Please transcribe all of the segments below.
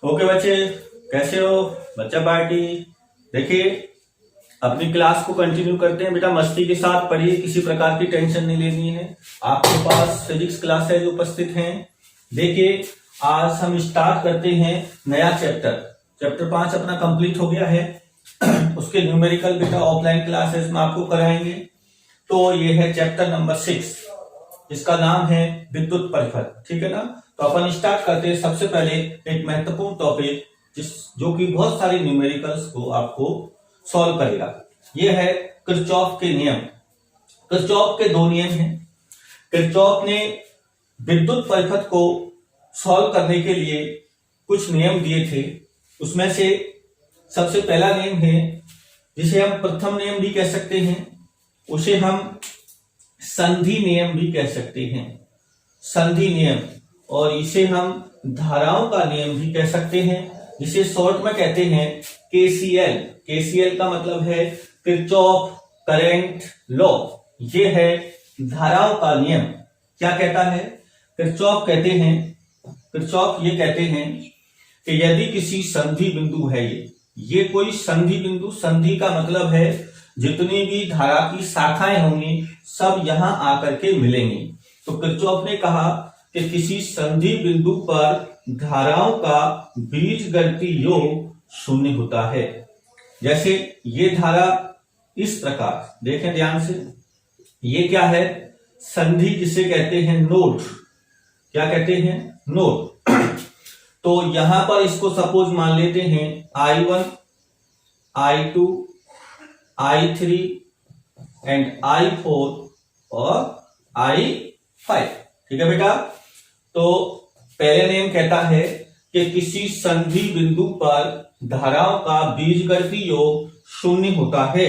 Okay बच्चे, कैसे हो? बच्चा पार्टी। देखिए, अपनी क्लास को कंटिन्यू करते हैं। बेटा मस्ती के साथ पढ़िए, किसी प्रकार की टेंशन नहीं लेनी है। आपके पास फिजिक्स क्लासेज उपस्थित हैं। देखिए, आज हम स्टार्ट करते हैं नया चैप्टर 5 अपना कंप्लीट हो गया है। उसके न्यूमेरिकल बेटा ऑफलाइन क्लासेस में आपको कराएंगे। तो ये है चैप्टर नंबर 6, जिसका नाम है विद्युत परिपथ। ठीक है ना? तो अपन स्टार्ट करते हैं। सबसे पहले एक महत्वपूर्ण टॉपिक जो कि बहुत सारे न्यूमेरिकल्स को आपको सॉल्व करेगा। ये है किरचॉफ के नियम। किरचॉफ के 2 नियम हैं। किरचॉफ ने विद्युत परिपथ को सॉल्व करने के लिए कुछ नियम दिए थे। उसमें से सबसे पहला नियम है, जिसे हम प्रथम नियम भी कह सकते हैं, उसे हम संधि नियम भी कह सकते हैं। संधि नियम, और इसे हम धाराओं का नियम भी कह सकते हैं, जिसे शॉर्ट में कहते हैं केसीएल। केसीएल का मतलब है किरचॉफ करंट लॉ। ये है धाराओं का नियम। क्या कहता है? किरचॉफ ये कहते हैं कि यदि किसी संधि बिंदु है, ये कोई संधि बिंदु, संधि का मतलब है जितनी भी धारा की शाखाएं होंगी सब यहां आकर के मिलेंगी। तो किरचॉफ ने कहा कि किसी संधि बिंदु पर धाराओं का बीजगणितीय योग शून्य होता है। जैसे ये धारा इस प्रकार, देखें ध्यान से, ये क्या है? संधि, जिसे कहते हैं नोड। क्या कहते हैं? नोड। तो यहां पर इसको सपोज मान लेते हैं I1, I2, I3 and I4 और I5। ठीक है बेटा? तो पहले नियम कहता है कि किसी संधि बिंदु पर धाराओं का बीजगणितीय योग शून्य होता है।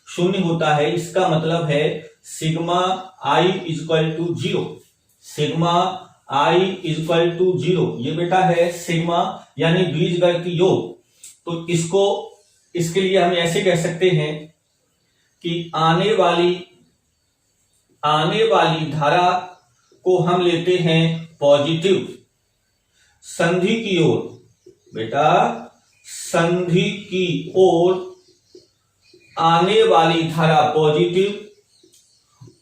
शून्य होता है, इसका मतलब है sigma I equal to 0। Sigma I equal to 0 ये बेटा है सिग्मा, यानी बीजगणितीय योग। तो इसके लिए हम ऐसे कह सकते हैं कि आने वाली धारा को हम लेते हैं पॉजिटिव। संधि की ओर, बेटा संधि की ओर आने वाली धारा पॉजिटिव,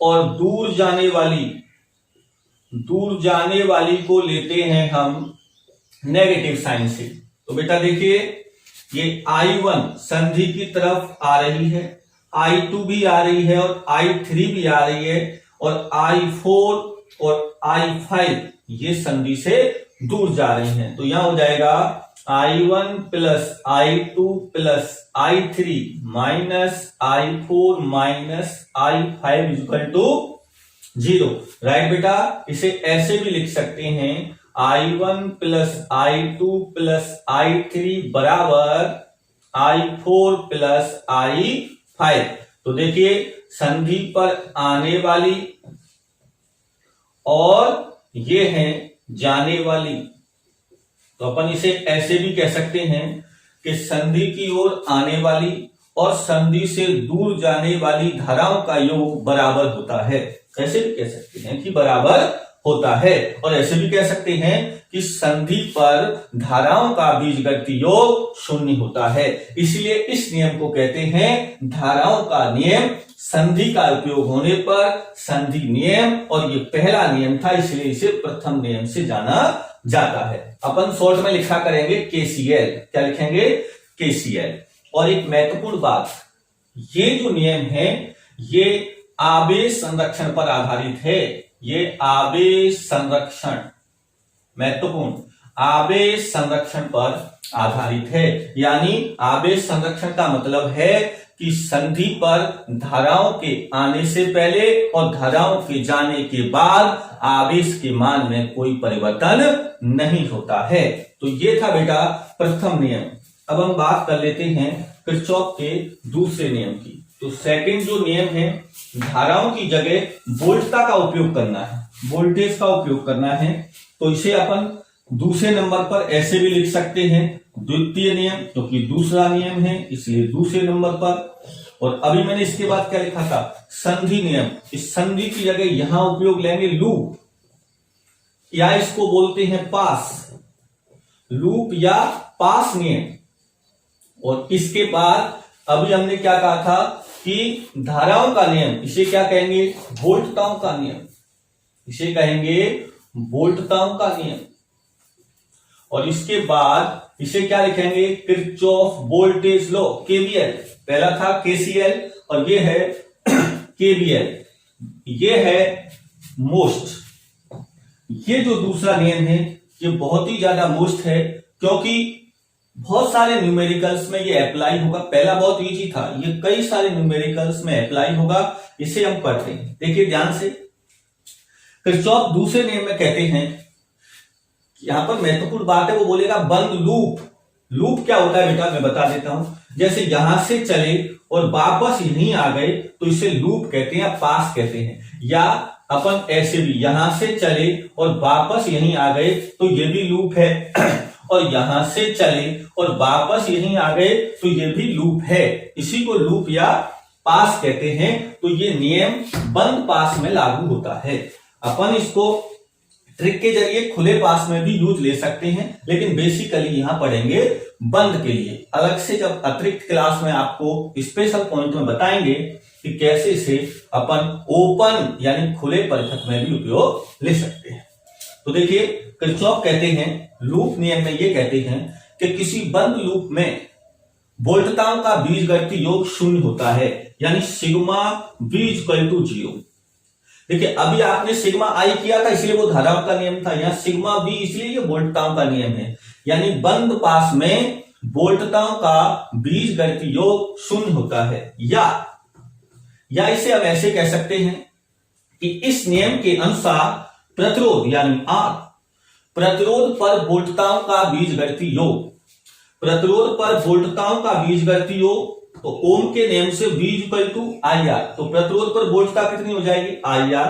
और दूर जाने वाली को लेते हैं हम नेगेटिव साइन से। तो बेटा देखिए, ये I1 संधि की तरफ आ रही है, I2 भी आ रही है और I3 भी आ रही है, और I4 और I5 ये संधि से दूर जा रही हैं। तो यहां हो जाएगा I1 plus I2 plus I3 minus I4 minus I5 equal to 0। Right बेटा? इसे ऐसे भी लिख सकते हैं I1 plus I2 plus I3 बराबर I4 प्लस I5। तो देखिए, संधि पर आने वाली और ये है जाने वाली। तो अपन इसे ऐसे भी कह सकते हैं कि संधि की ओर आने वाली और संधि से दूर जाने वाली धाराओं का योग बराबर होता है। ऐसे भी कह सकते हैं कि बराबर होता है, और ऐसे भी कह सकते हैं कि संधि पर धाराओं का बीजगणितीय योग शून्य होता है। इसलिए इस नियम को कहते हैं धाराओं का नियम। संधि का उपयोग होने पर संधि नियम, और ये पहला नियम था, इसलिए इसे प्रथम नियम से जाना जाता है। अपन शॉर्ट में लिखा करेंगे केसीएल। क्या लिखेंगे? केसीएल। और एक महत्वपूर्ण बात, ये जो नियम है ये आवेश संरक्षण पर आधारित है। ये आवेश संरक्षण, महत्वपूर्ण, आवेश संरक्षण पर आधारित है। यानी आवेश संरक्षण का मतलब है कि संधि पर धाराओं के आने से पहले और धाराओं के जाने के बाद आवेश के मान में कोई परिवर्तन नहीं होता है। तो ये था बेटा प्रथम नियम। अब हम बात कर लेते हैं किरचॉफ के दूसरे नियम की। तो सेकंड जो नियम है, धाराओं की जगह वोल्टता का उपयोग करना है, वोल्टेज का उपयोग करना है। तो इसे अपन दूसरे नंबर पर ऐसे भी लिख सकते हैं, द्वितीय नियम, क्योंकि दूसरा नियम है इसलिए दूसरे नंबर पर। और अभी मैंने इसके बाद क्या लिखा था? संधि नियम। इस संधि की जगह यहां उपयोग लेंगे लूप, या इसको बोलते हैं पास। लूप या पास नियम। और इसके बाद अभी हमने क्या कहा था कि धाराओं का नियम, इसे क्या कहेंगे, वोल्टताओं का नियम, इसे कहेंगे वोल्टताओं का नियम। और इसके बाद इसे क्या लिखेंगे, किरचॉफ वोल्टेज लॉ, केवीएल। पहला था केसीएल और ये है केवीएल, ये है मोस्ट। ये जो दूसरा नियम है ये बहुत ही ज्यादा मोस्ट है, क्योंकि बहुत सारे न्यूमेरिकल्स में ये अप्लाई होगा। पहला बहुत इजी था, ये कई सारे न्यूमेरिकल्स में अप्लाई होगा, इसे हम पढ़ते हैं। देखिए ध्यान से, किरचॉफ दूसरे नियम में कहते हैं, यहां पर महत्वपूर्ण बात है, वो बोलेगा बंद लूप। लूप क्या होता है बेटा, मैं बता देता हूं। जैसे यहां से चले और वापस यहीं आ गए तो इसे लूप कहते हैं या पास कहते हैं। या अपन ऐसे भी यहां से चले और वापस यहीं आ गए तो ये भी लूप है, और यहां से चले और वापस यहीं आ गए तो ये भी लूप है। इसी को लूप या पास कहते हैं। तो ये नियम बंद पास में लागू होता है। अपन इसको ट्रिक के जरिए खुले पास में भी यूज ले सकते हैं, लेकिन बेसिकली यहां पढ़ेंगे बंद के लिए। अलग से जब अतिरिक्त क्लास में आपको स्पेशल पॉइंट में बताएंगे कि कैसे इसे अपन ओपन यानी खुले परिपथ में भी उपयोग ले सकते हैं। तो देखिए, किरचॉफ कहते हैं, लूप नियम में ये कहते हैं कि किसी बंद लूप में वोल्टताओं का बीजगणितीय योग शून्य होता है, यानी सिग्मा V = 0। देखिए अभी आपने सिग्मा आई किया था इसलिए वो धाराओं का नियम था, यहां सिग्मा V इसलिए ये वोल्टताओं का नियम है। यानी बंद पास में वोल्टताओं का बीजगणितीय योग शून्य होता है। या इसे हम ऐसे कह सकते हैं कि इस नियम के अनुसार प्रतिरोध यानी R, प्रतिरोध पर वोल्टताओं का बीजगणितीय योग, प्रतिरोध पर वोल्टताओं का बीजगणितीय योग, तो ओम के नियम से V = IR, तो प्रतिरोध पर वोल्टता कितनी हो जाएगी, IR।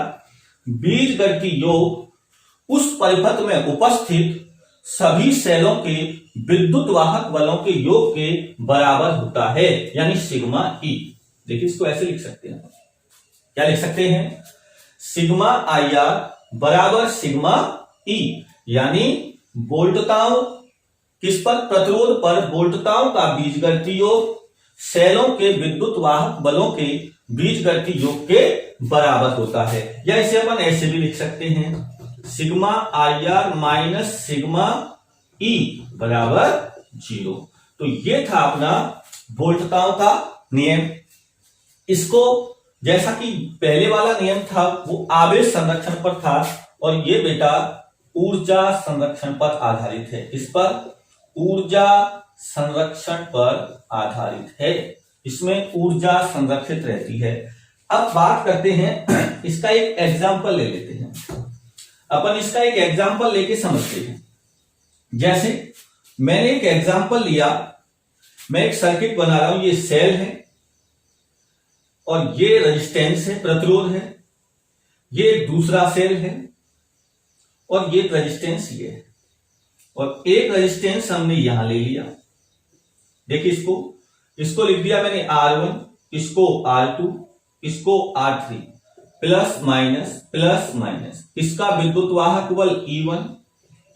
बीजगणितीय योग उस परिपथ में उपस्थित सभी सेलों के विद्युत वाहक बलों के योग के बराबर होता है, यानी सिग्मा E। देखिए इसको ऐसे लिख सकते हैं, क्या लिख सकते हैं, सिग्मा IR बराबर सिग्मा E, यानी वोल्टताओं किस पर, प्रतिरोध पर वोल्टताओं का बीजगणितीय योग सेलों के विद्युत वाहक बलों के बीजगणितीय योग के बराबर होता है। या इसे अपन ऐसे भी लिख सकते हैं, sigma IR minus sigma E बराबर 0। तो ये था अपना वोल्टताओं का नियम। इसको जैसा कि पहले वाला नियम था वो आवेश संरक्षण पर था, और ये बेटा ऊर्जा संरक्षण पर आधारित है। इस पर ऊर्जा संरक्षण पर आधारित है, इसमें ऊर्जा संरक्षित रहती है। अब बात करते हैं, इसका एक एग्जाम्पल ले लेते हैं। अपन इसका एक एग्जाम्पल लेके समझते हैं। जैसे मैंने एक एग्जाम्पल लिया, मैं एक सर्किट बना रहा हूं, ये सेल है और ये रेजिस्टेंस है, प्रतिरोध है, ये दूसरा सेल है और ये रेजिस्टेंस ये है, और एक रेजिस्टेंस हमने यहां ले लिया। देखिए इसको लिख दिया मैंने R1, इसको R2, इसको R3, प्लस माइनस। इसका विद्युत वाहक बल E1,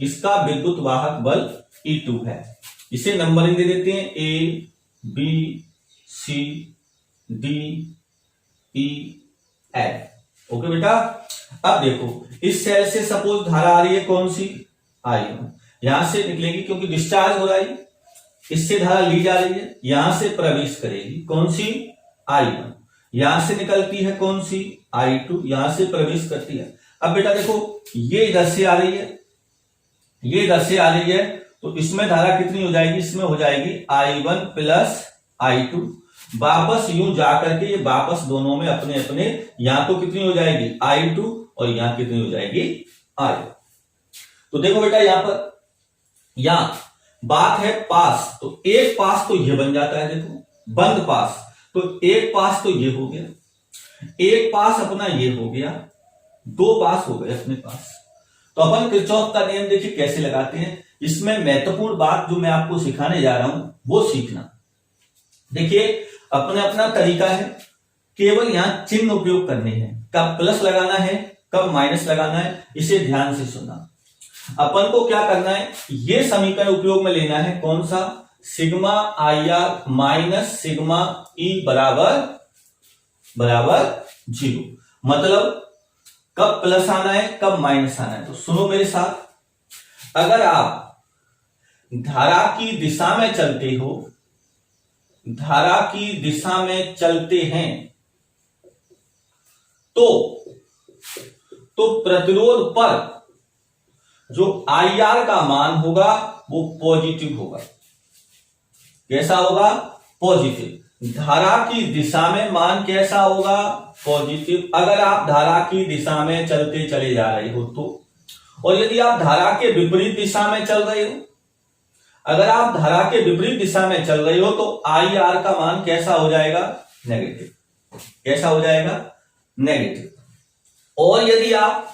इसका विद्युत वाहक बल E2 है। इसे नंबरिंग दे देते हैं A, B, C, D, E, F। Okay बेटा, अब देखो इस सेल से सपोज धारा आ रही है, कौन सी, I1, यहां से निकलेगी क्योंकि डिस्चार्ज हो रहा है, इससे धारा ली जा रही है, यहां से प्रवेश करेगी, कौन सी, I1, यहां से निकलती है कौन सी, I2, यहां से प्रवेश करती है। अब बेटा देखो ये इधर से आ रही है, ये इधर से आ रही है, तो इसमें धारा कितनी हो जाएगी, इसमें हो जाएगी I1 प्लस I2। वापस यूं जाकर के ये वापस दोनों में अपने अपने, यहां तो कितनी हो जाएगी I2 और यहां कितनी हो जाएगी I1। तो देखो बेटा यहां पर, यहां बात है पास, तो एक पास तो ये बन जाता है, देखो बंद पास, तो एक पास तो ये हो गया, एक पास अपना ये हो गया, दो पास हो गए अपने पास। तो अपन किरचॉफ का नियम देखिए कैसे लगाते हैं। इसमें महत्वपूर्ण बात जो मैं आपको सिखाने जा रहा हूं वो सीखना। देखिए अपना अपना तरीका है, केवल यहां चिन्ह उपयोग करने हैं, कब प्लस लगाना है कब माइनस लगाना है, इसे ध्यान से सुनना। अपन को क्या करना है, ये समीकरण उपयोग में लेना है, कौन सा, sigma I R minus sigma ई बराबर 0। मतलब कब प्लस आना है कब माइनस आना है। तो सुनो मेरे साथ, अगर आप धारा की दिशा में चलते हो, धारा की दिशा में चलते हैं तो प्रतिरोध पर जो आई आर का मान होगा वो पॉजिटिव होगा। कैसा होगा, पॉजिटिव। धारा की दिशा में मान कैसा होगा, पॉजिटिव। अगर आप धारा की दिशा में चलते चले जा रहे हो तो, और यदि आप धारा के विपरीत दिशा में चल रहे हो, अगर आप धारा के विपरीत दिशा में चल रहे हो तो आई आर का मान कैसा हो जाएगा, नेगेटिव। कैसा हो जाएगा, नेगेटिव। और यदि आप,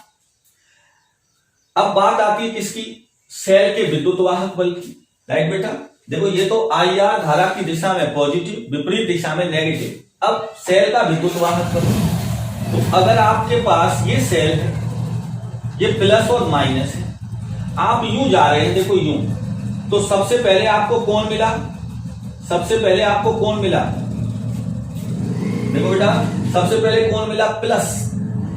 अब बात आती है किसकी, सेल के विद्युत वाहक बल की। राइट बेटा, देखो ये तो आई आर धारा की दिशा में पॉजिटिव, विपरीत दिशा में नेगेटिव। अब सेल का विद्युत वाहक बल, तो अगर आपके पास ये सेल है, ये प्लस और माइनस है, आप यूं जा रहे हैं, देखो यूं, तो सबसे पहले आपको कौन मिला, सबसे पहले आपको कौन मिला, देखो बेटा सबसे पहले कौन मिला, प्लस।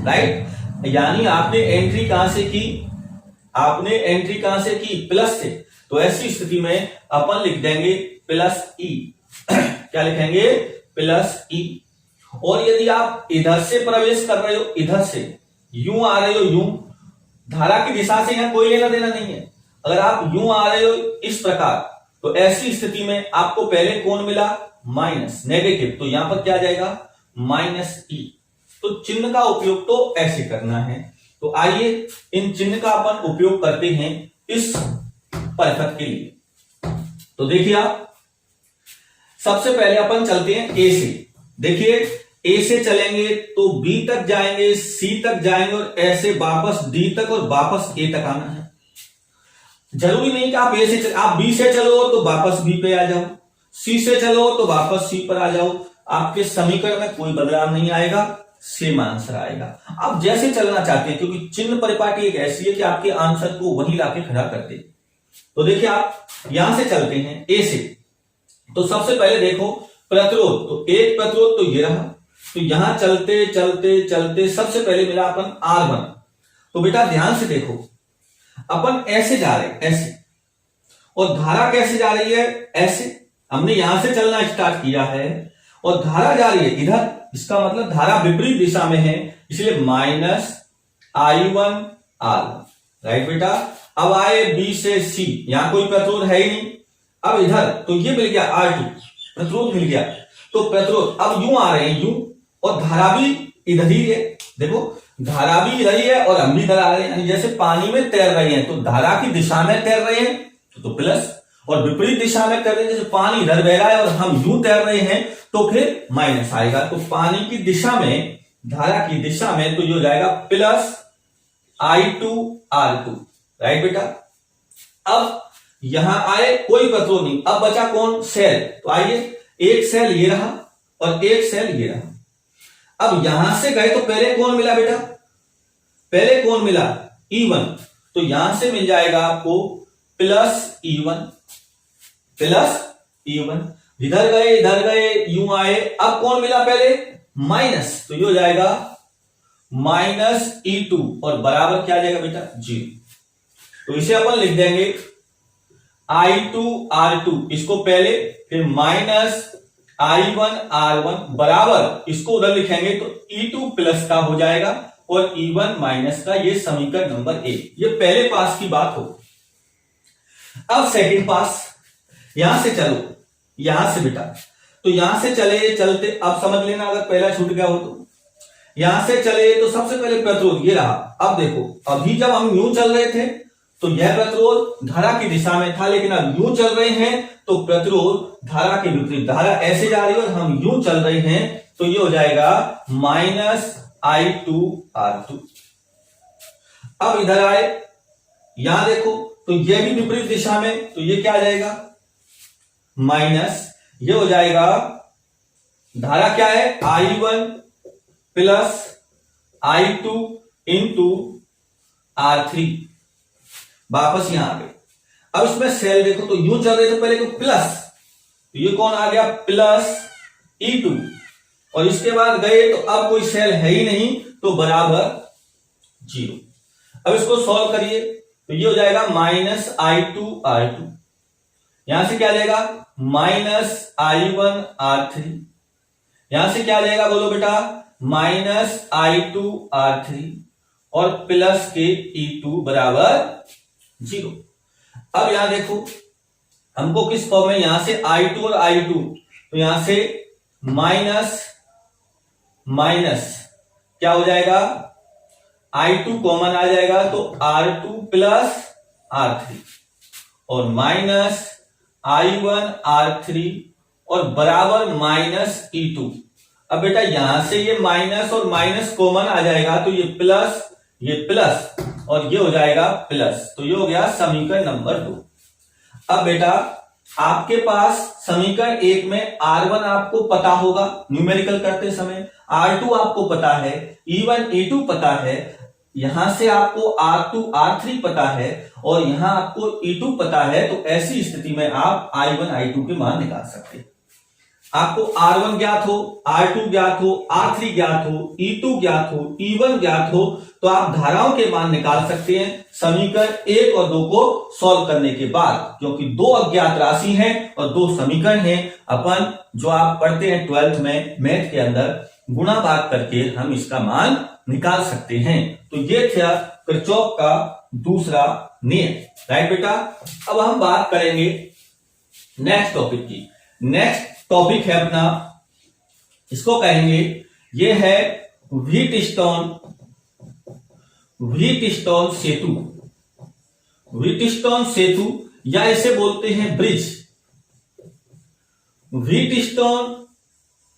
राइट, यानी आपने एंट्री कहां से की, आपने एंट्री कहां से की, प्लस से। तो ऐसी स्थिति में अपन लिख देंगे प्लस ई। क्या लिखेंगे, प्लस ई। और यदि आप इधर से प्रवेश कर रहे हो, इधर से यूं आ रहे हो, यूं, धारा की दिशा से यहां कोई लेना देना नहीं है। अगर आप यूं आ रहे हो इस प्रकार, तो ऐसी स्थिति में आपको पहले कौन मिला, माइनस, नेगेटिव। तो यहां पर क्या जाएगा, माइनस ई। तो चिन्ह का उपयोग तो ऐसे करना है। तो आइए इन चिन्ह का अपन उपयोग करते हैं इस परिपथ के लिए। तो देखिए आप, सबसे पहले अपन चलते हैं ए से। देखिए ए से चलेंगे तो बी तक जाएंगे, सी तक जाएंगे और ऐसे वापस डी तक और वापस ए तक आना है। जरूरी नहीं कि आप ए से आप बी से चलो तो वापस बी पे आ जाओ, सी से चलो तो वापस सी पर आ जाओ। आपके समीकरण में कोई बदलाव नहीं आएगा, सेम आंसर आएगा। आप जैसे चलना चाहते हैं, क्योंकि चिन्ह परिपाटी एक ऐसी है कि आपके आंसर को वहीं लाके खड़ा कर दे। तो देखिए आप यहां से चलते हैं ए से। तो सबसे पहले देखो प्रतिरोध, तो एक प्रतिरोध तो ये रहा। तो यहां चलते चलते चलते सबसे पहले मिला अपन R1। तो बेटा ध्यान से देखो, अपन ऐसे जा रहे हैं, ऐसे, और धारा कैसे जा रही है, ऐसे। हमने यहां से चलना स्टार्ट किया है और धारा जा रही है इधर, इसका मतलब धारा विपरीत दिशा में है, इसलिए माइनस I1 R1। राइट बेटा, अब आए बी से सी, यहां कोई प्रतिरोध है ही नहीं। अब इधर तो ये मिल गया R2, प्रतिरोध मिल गया। तो प्रतिरोध अब यूं आ रहे हैं, यूं, और धारा भी इधर ही है। देखो धारा भी इधर ही है और हम भी इधर आ रहे हैं, जैसे पानी में तैर रहे हैं। तो धारा की दिशा में तैर रहे हैं तो प्लस, और विपरीत दिशा में तैर रहे हैं, जैसे पानी इधर बह रहा है और हम यूं तैर रहे हैं तो फिर माइनस आएगा। तो पानी की दिशा में, धारा की दिशा में, तो ये हो जाएगा प्लस I2 R2। राइट बेटा, अब यहां आए कोई प्रतिरोध नहीं, अब बचा कौन, सेल। तो आइए, एक सेल ये रहा और एक सेल ये रहा। अब यहां से गए तो पहले कौन मिला बेटा, पहले कौन मिला, E1। तो यहां से मिल जाएगा आपको प्लस E1, प्लस E1। इधर गए यूं आए, अब कौन मिला पहले, माइनस। तो ये हो जाएगा माइनस E2 और बराबर क्या आ जाएगा बेटा, 0। तो इसे अपन लिख देंगे I2 R2, इसको पहले, फिर माइनस I1 R1 बराबर, इसको उधर लिखेंगे तो E2 प्लस का हो जाएगा और E1 माइनस का। ये समीकरण नंबर 1। ये पहले पास की बात हो। अब सेकंड पास, यहां से चलो, यहां से बेटा, तो यहां से चले चलते, अब समझ लेना अगर पहला छूट गया हो तो। यहां से चले तो सबसे पहले प्रतिरोध ये रहा। अब देखो, अभी जब हम यूं चल रहे थे तो यह प्रतिरोध धारा की दिशा में था, लेकिन अब यूं चल रहे हैं तो प्रतिरोध धारा के विपरीत, धारा ऐसे जा रही है और हम यूं चल रहे हैं, तो ये हो जाएगा माइनस I2 R2। अब इधर आए, यहां देखो तो यह भी विपरीत दिशा में, तो ये क्या आ जाएगा, माइनस, ये हो जाएगा, धारा क्या है, I1 plus I2 into R3। वापस यहां आ गए। अब इसमें सेल देखो तो यूं चल रहे थे पहले, तो प्लस, तो ये कौन आ गया प्लस E2, और इसके बाद गए तो अब कोई सेल है ही नहीं, तो बराबर 0। अब इसको सॉल्व करिए तो ये हो जाएगा -I2R2, यहां से क्या लेगा -I1R3, यहां से क्या लेगा बोलो बेटा -I2R3 और प्लस के E2 बराबर 0। अब यहां देखो हमको किस फॉर्म में, यहां से I2 और I2, तो यहां से माइनस क्या हो जाएगा I2 कॉमन आ जाएगा तो R2 प्लस R3 और माइनस I1R3 और बराबर -E2। अब बेटा यहां से ये माइनस और माइनस कॉमन आ जाएगा तो ये प्लस और ये हो जाएगा प्लस, तो ये हो गया समीकरण नंबर 2। अब बेटा आपके पास समीकरण 1 में R1 आपको पता होगा न्यूमेरिकल करते समय, R2 आपको पता है, E1 E2 पता है, यहां से आपको R2 R3 पता है और यहां आपको E2 पता है, तो ऐसी स्थिति में आप I1 I2 के मान निकाल सकते हैं। आपको R1 ज्ञात हो, R2 ज्ञात हो, R3 ज्ञात हो, E2 ज्ञात हो, E1 ज्ञात हो, तो आप धाराओं के मान निकाल सकते हैं समीकरण 1 और 2 को सॉल्व करने के बाद, क्योंकि 2 अज्ञात राशि हैं और 2 समीकरण हैं। अपन जो आप पढ़ते हैं 12th में मैथ के अंदर, गुणा भाग करके हम इसका मान निकाल सकते हैं। तो ये था किरचॉफ का दूसरा नियम, राइट बेटा। अब हम बात करेंगे नेक्स्ट टॉपिक की। नेक्स्ट टॉपिक है अपना, इसको कहेंगे, ये है व्हीटस्टोन सेतु। व्हीटस्टोन सेतु या इसे बोलते हैं ब्रिज। व्हीटस्टोन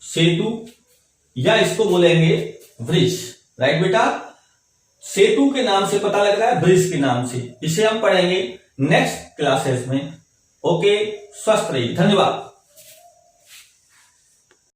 सेतु या इसको बोलेंगे ब्रिज, राइट बेटा। सेतु के नाम से पता लग रहा है, ब्रिज के नाम से। इसे हम पढ़ेंगे नेक्स्ट क्लासेस में। ओके, स्वस्थ रहिए, धन्यवाद।